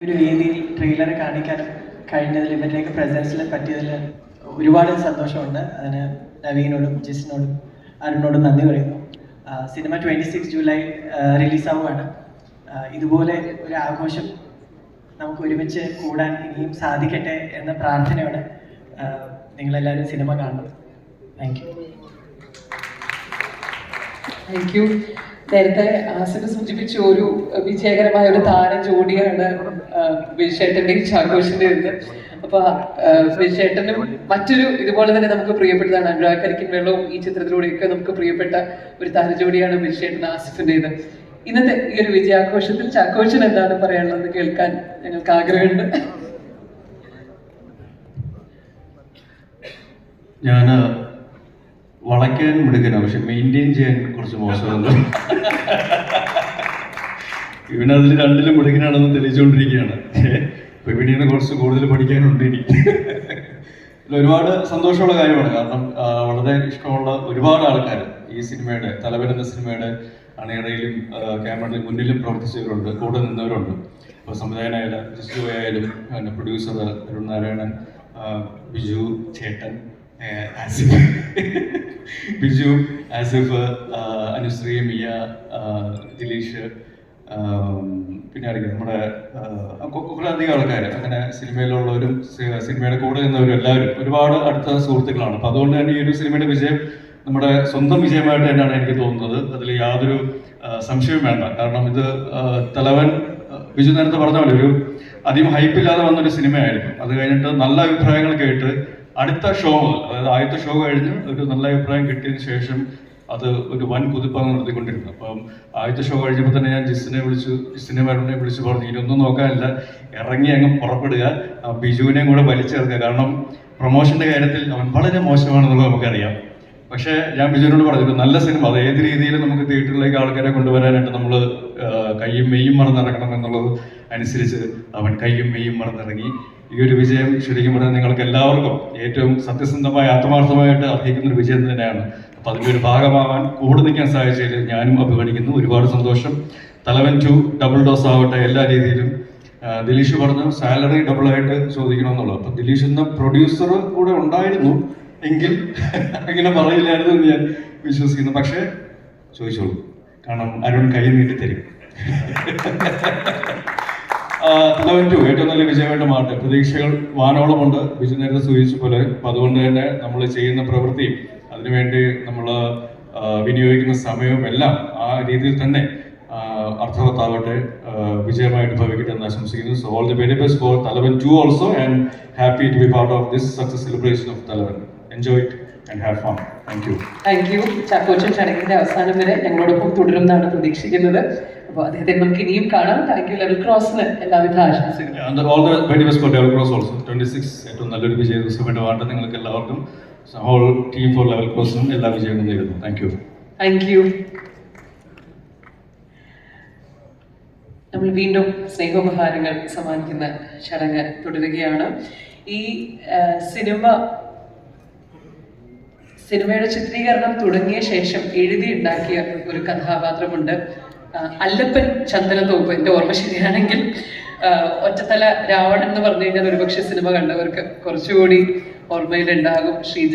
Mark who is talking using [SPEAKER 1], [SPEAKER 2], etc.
[SPEAKER 1] ഒരു വേദിയിൽ ട്രെയിലർ കാണിക്കാൻ കഴിഞ്ഞതിൽ ഇവരുടെയൊക്കെ പ്രസൻസിൽ പറ്റിയതിൽ ഒരുപാട് സന്തോഷമുണ്ട്. അതിന് നവീനോടും ജിസിനോടും അരുണിനോടും നന്ദി പറയുന്നു. സിനിമ 26 ജൂലൈ റിലീസാവുകയാണ്. ഇതുപോലെ ഒരു ആഘോഷം നമുക്ക് ഒരുമിച്ച് കൂടാൻ ഇനിയും സാധിക്കട്ടെ എന്ന പ്രാർത്ഥനയോടെ നിങ്ങളെല്ലാവരും സിനിമ കാണണം. Thank you.
[SPEAKER 2] Thank U. നേരത്തെ ആസിഫ് സൂചിപ്പിച്ച ഒരു വിജയകരമായ ഒരു താര ജോഡിയാണ് വിജയേട്ടൻ്റെയും ചാക്കോഷിൻ്റെ ഇത്. അപ്പൊ വിജയേട്ടനും മറ്റൊരു ഇതുപോലെ തന്നെ നമുക്ക് പ്രിയപ്പെട്ടതാണ് അനുരാഗ് കരിക്കിൻ വെള്ളവും ഈ ചിത്രത്തിലൂടെയൊക്കെ നമുക്ക് പ്രിയപ്പെട്ട ഒരു താര ജോഡിയാണ് വിജയേട്ടൻ ആസിഫിൻ്റെത്. ഇന്നത്തെ ഈ ഒരു വിജയാഘോഷത്തിൽ ചാക്കോച്ചൻ എന്താണ് പറയാനുള്ളത് കേൾക്കാൻ ഞങ്ങൾക്ക് ആഗ്രഹമുണ്ട്.
[SPEAKER 3] ഞാൻ വളയ്ക്കാൻ മിടുക്കനാണ്, പക്ഷെ മെയിൻറ്റെയിൻ ചെയ്യാൻ കുറച്ച് മോശമാണ്. ഇവനതിൽ രണ്ടിലും മിടുക്കനാണെന്ന് തെളിയിച്ചുകൊണ്ടിരിക്കുകയാണ്. അപ്പോൾ ഇവനിന്ന് കുറച്ച് കൂടുതൽ പഠിക്കാനുണ്ട് എനിക്ക്. ഒരുപാട് സന്തോഷമുള്ള കാര്യമാണ്. കാരണം വളരെ ഇഷ്ടമുള്ള ഒരുപാട് ആൾക്കാർ ഈ സിനിമയുടെ തലവൻ എന്ന സിനിമയുടെ അണിയറയിലും ക്യാമറയുടെ മുന്നിലും പ്രവർത്തിച്ചവരുണ്ട്, കൂടെ നിന്നവരുണ്ട്. അപ്പോൾ സംവിധായകനായാലും ജിസു ആയാലും പിന്നെ പ്രൊഡ്യൂസർ അരുൺ നാരായണൻ, ബിജു ചേട്ടൻ, ആസിഫ്, ബിജു, ആസിഫ്, അനുശ്രീ, മിയ, ദിലീഷ്, പിന്നെ അറിയാം നമ്മുടെ കുറേയധികം ആൾക്കാർ, അങ്ങനെ സിനിമയിലുള്ളവരും സിനിമയുടെ കൂടെ നിന്നവരും എല്ലാവരും ഒരുപാട് അടുത്ത സുഹൃത്തുക്കളാണ്. അപ്പോൾ അതുകൊണ്ട് തന്നെ ഈ ഒരു സിനിമയുടെ വിജയം നമ്മുടെ സ്വന്തം വിജയമായിട്ട് തന്നെയാണ് എനിക്ക് തോന്നുന്നത്. അതിൽ യാതൊരു സംശയവും വേണ്ട. കാരണം ഇത് തലവൻ ബിജു നേരത്തെ പറഞ്ഞ പോലെ ഒരു അധികം ഹൈപ്പില്ലാതെ വന്നൊരു സിനിമയായിരുന്നു. അത് കഴിഞ്ഞിട്ട് നല്ല അഭിപ്രായങ്ങൾ കേട്ട് അടുത്ത ഷോ മുതൽ, അതായത് ആദ്യത്തെ ഷോ കഴിഞ്ഞ് ഒരു നല്ല അഭിപ്രായം കിട്ടിയതിന് ശേഷം അത് ഒരു വൻ കുതിപ്പാണ് നടത്തിക്കൊണ്ടിരുന്നത്. അപ്പം ആദ്യത്തെ ഷോ കഴിഞ്ഞപ്പോൾ തന്നെ ഞാൻ ജിസിനെ വരുണിനെ വിളിച്ച് പറഞ്ഞു, ഇനിയൊന്നും നോക്കാനില്ല, ഇറങ്ങി അങ്ങ് പുറപ്പെടുക, ബിജുവിനെയും കൂടെ വലിച്ചേർക്കുക. കാരണം പ്രൊമോഷൻ്റെ കാര്യത്തിൽ അവൻ വളരെ മോശമാണെന്നുള്ളത് നമുക്കറിയാം. പക്ഷേ ഞാൻ ബിജുവിനോട് പറഞ്ഞു, നല്ല സിനിമ, അത് ഏത് രീതിയിൽ നമുക്ക് തിയേറ്ററിലേക്ക് ആൾക്കാരെ കൊണ്ടുവരാനായിട്ട് നമ്മൾ കയ്യും മെയ്യും മറന്നിറങ്ങണം എന്നുള്ളത് അനുസരിച്ച് അവൻ കയ്യും മെയ്യും മറന്നിറങ്ങി. ഈ ഒരു വിജയം ശരിക്കും പറഞ്ഞാൽ നിങ്ങൾക്ക് എല്ലാവർക്കും ഏറ്റവും സത്യസന്ധമായി ആത്മാർത്ഥമായിട്ട് അർഹിക്കുന്ന ഒരു വിജയം തന്നെയാണ്. അപ്പോൾ അതിൻ്റെ ഒരു ഭാഗമാവാൻ കൂടെ നിൽക്കാൻ സാധിച്ചതിൽ ഞാനും അഭിമാനിക്കുന്നു. ഒരുപാട് സന്തോഷം. തലവൻ 2 ഡബിൾ ഡോസ് ആവട്ടെ എല്ലാ രീതിയിലും. ദിലീഷ് പറഞ്ഞു സാലറി ഡബിളായിട്ട് ചോദിക്കണമെന്നുള്ളത്. അപ്പോൾ ദിലീഷ് എന്ന പ്രൊഡ്യൂസർ കൂടെ ഉണ്ടായിരുന്നു എങ്കിൽ അങ്ങനെ പറയില്ലായിരുന്നു എന്ന് ഞാൻ വിശ്വസിക്കുന്നു. പക്ഷേ ചോദിച്ചോളൂ, കാരണം അരുൺ കൈ നീട്ടി തരും. തലവൻ 2 ഏറ്റവും നല്ല വിജയമായിട്ട് മാറട്ടെ. പ്രതീക്ഷകൾ വാനോളമുണ്ട്, ബിജു നേരത്തെ സൂചിച്ച പോലെ. അപ്പം അതുകൊണ്ട് തന്നെ നമ്മൾ ചെയ്യുന്ന പ്രവൃത്തിയും അതിനുവേണ്ടി നമ്മൾ വിനിയോഗിക്കുന്ന സമയവും എല്ലാം ആ രീതിയിൽ തന്നെ അർത്ഥവത്താവട്ടെ, വിജയമായിട്ട് ഭവിക്കട്ടെ എന്ന് ആശംസിക്കുന്നു. So all the very best for Thalavan 2 also, and happy to be part of this success celebration of Thalavan. Enjoy it and have fun. Thank you.
[SPEAKER 2] Thank you. Chackochan ചടങ്ങിന്റെ അവസാനം വരെ ഞങ്ങളോടൊപ്പം തുടരുമെന്നാണ് പ്രതീക്ഷിക്കുന്നത്. അപ്പോൾ അദ്ദേഹത്തെ നമുക്ക് ഇനിയും കാണാം. Thank you. ലെവൽ ക്രോസിന് എല്ലാവിധ ആശംസകളും.
[SPEAKER 3] All the very best four level cross also. 26 ഏറ്റവും നല്ലൊരു വിജയ ദിവസമായിട്ട് വാണ്ട നിങ്ങൾക്ക് എല്ലാവർക്കും, ഹോൾ ടീം ഫോർ ലെവൽ ക്രോസിനും എല്ലാ വിജയങ്ങളും നേരുന്നു. Thank you.
[SPEAKER 2] Thank U. നമ്മൾ വീണ്ടും സ്നേഹോപഹാരങ്ങൾ സമ്മാനിക്കുന്ന ചടങ്ങ് തുടരുകയാണ്. ഈ സിനിമയുടെ ചിത്രീകരണം തുടങ്ങിയ ശേഷം എഴുതിയുണ്ടാക്കിയ ഒരു കഥാപാത്രമുണ്ട്. അല്ലപ്പൻ ചന്ദനത്തോപ്പ്, എൻ്റെ ഓർമ്മ ശരിയാണെങ്കിൽ. ഒറ്റത്തല രാവണൻ എന്ന് പറഞ്ഞു കഴിഞ്ഞാൽ ഒരുപക്ഷെ സിനിമ കണ്ടവർക്ക് കുറച്ചുകൂടി ഓർമ്മയിലുണ്ടാകും.